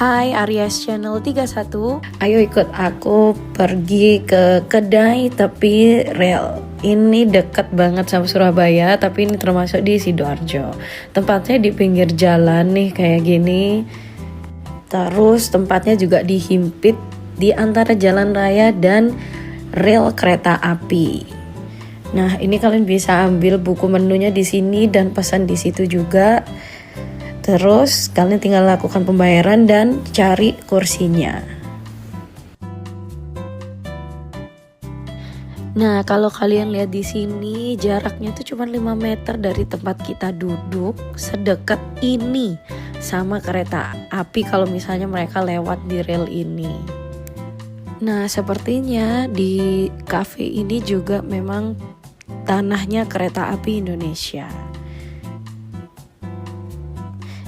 Hai Aries Channel 31. Ayo ikut aku pergi ke kedai tepi rel. Ini deket banget sama Surabaya, tapi ini termasuk di Sidoarjo. Tempatnya di pinggir jalan nih kayak gini. Terus tempatnya juga dihimpit di antara jalan raya dan rel kereta api. Nah, ini kalian bisa ambil buku menunya di sini dan pesan di situ juga. Terus kalian tinggal lakukan pembayaran dan cari kursinya. Nah, kalau kalian lihat di sini jaraknya itu cuma 5 meter dari tempat kita duduk, sedekat ini sama kereta api kalau misalnya mereka lewat di rel ini. Nah, sepertinya di cafe ini juga memang tanahnya kereta api Indonesia.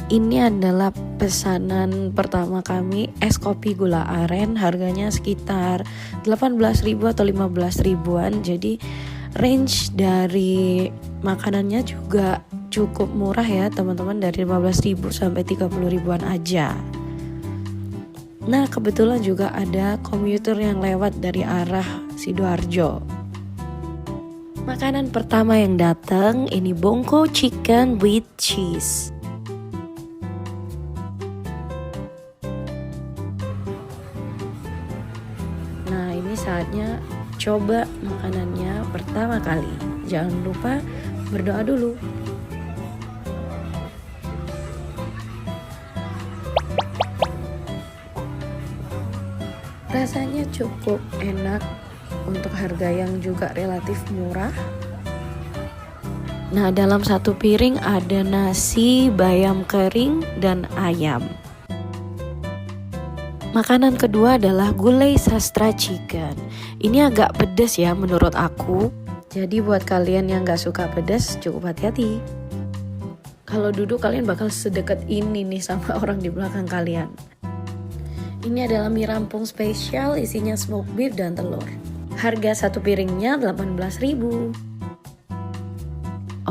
Ini adalah pesanan pertama kami, es kopi gula aren, harganya sekitar 18.000 atau 15 ribuan. Jadi range dari makanannya juga cukup murah ya teman-teman, dari 15.000 sampai 30 ribuan aja. Nah, kebetulan juga ada komuter yang lewat dari arah Sidoarjo. Makanan pertama yang datang ini bongko chicken with cheese. Nah, ini saatnya coba makanannya pertama kali. Jangan lupa berdoa dulu. Rasanya cukup enak untuk harga yang juga relatif murah. Nah, dalam satu piring ada nasi, bayam kering, dan ayam. Makanan kedua adalah gulai sastra chicken. Ini agak pedas ya menurut aku. Jadi buat kalian yang gak suka pedas cukup hati-hati. Kalau duduk kalian bakal sedekat ini nih sama orang di belakang kalian. Ini adalah mie rampung spesial, isinya smoked beef dan telur. Harga satu piringnya 18.000.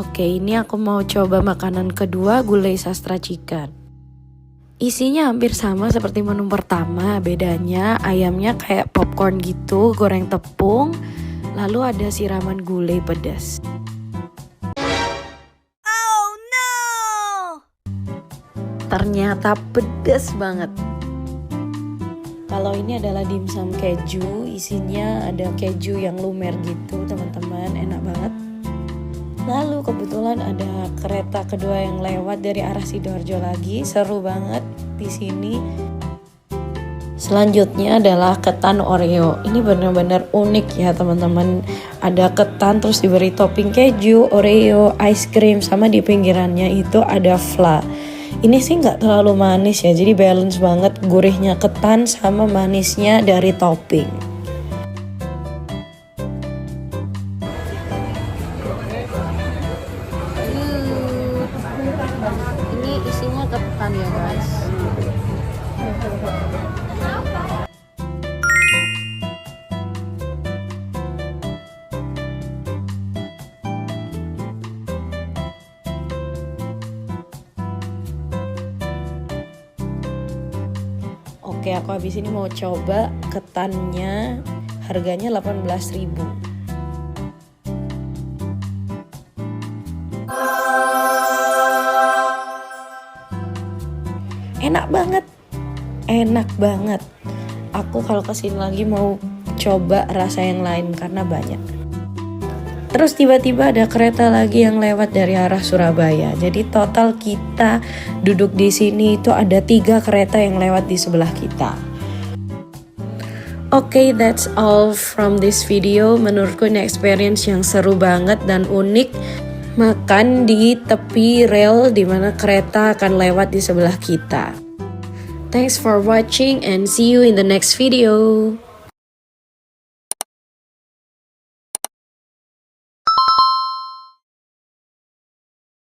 Oke, ini aku mau coba makanan kedua, gulai sastra chicken. Isinya hampir sama seperti menu pertama, bedanya ayamnya kayak popcorn gitu, goreng tepung, lalu ada siraman gulai pedas. Oh no! Ternyata pedas banget. Kalau ini adalah dimsum keju, isinya ada keju yang lumer gitu teman-teman, enak banget. Lalu kebetulan ada kereta kedua yang lewat dari arah Sidoarjo lagi, seru banget di sini. Selanjutnya adalah ketan Oreo. Ini benar-benar unik ya teman-teman. Ada ketan terus diberi topping keju, Oreo, ice cream, sama di pinggirannya itu ada fla. Ini sih nggak terlalu manis ya, jadi balance banget gurihnya ketan sama manisnya dari topping. Ini isinya ketan ya guys. Oke, aku habis ini mau coba ketannya, harganya 18.000. Enak banget, enak banget. Aku kalau kesini lagi mau coba rasa yang lain karena banyak. Terus tiba-tiba ada kereta lagi yang lewat dari arah Surabaya. Jadi total kita duduk di sini itu ada 3 kereta yang lewat di sebelah kita. Oke, that's all from this video. Menurutku ini experience yang seru banget dan unik. Makan di tepi rel di mana kereta akan lewat di sebelah kita. Thanks for watching and see you in the next video.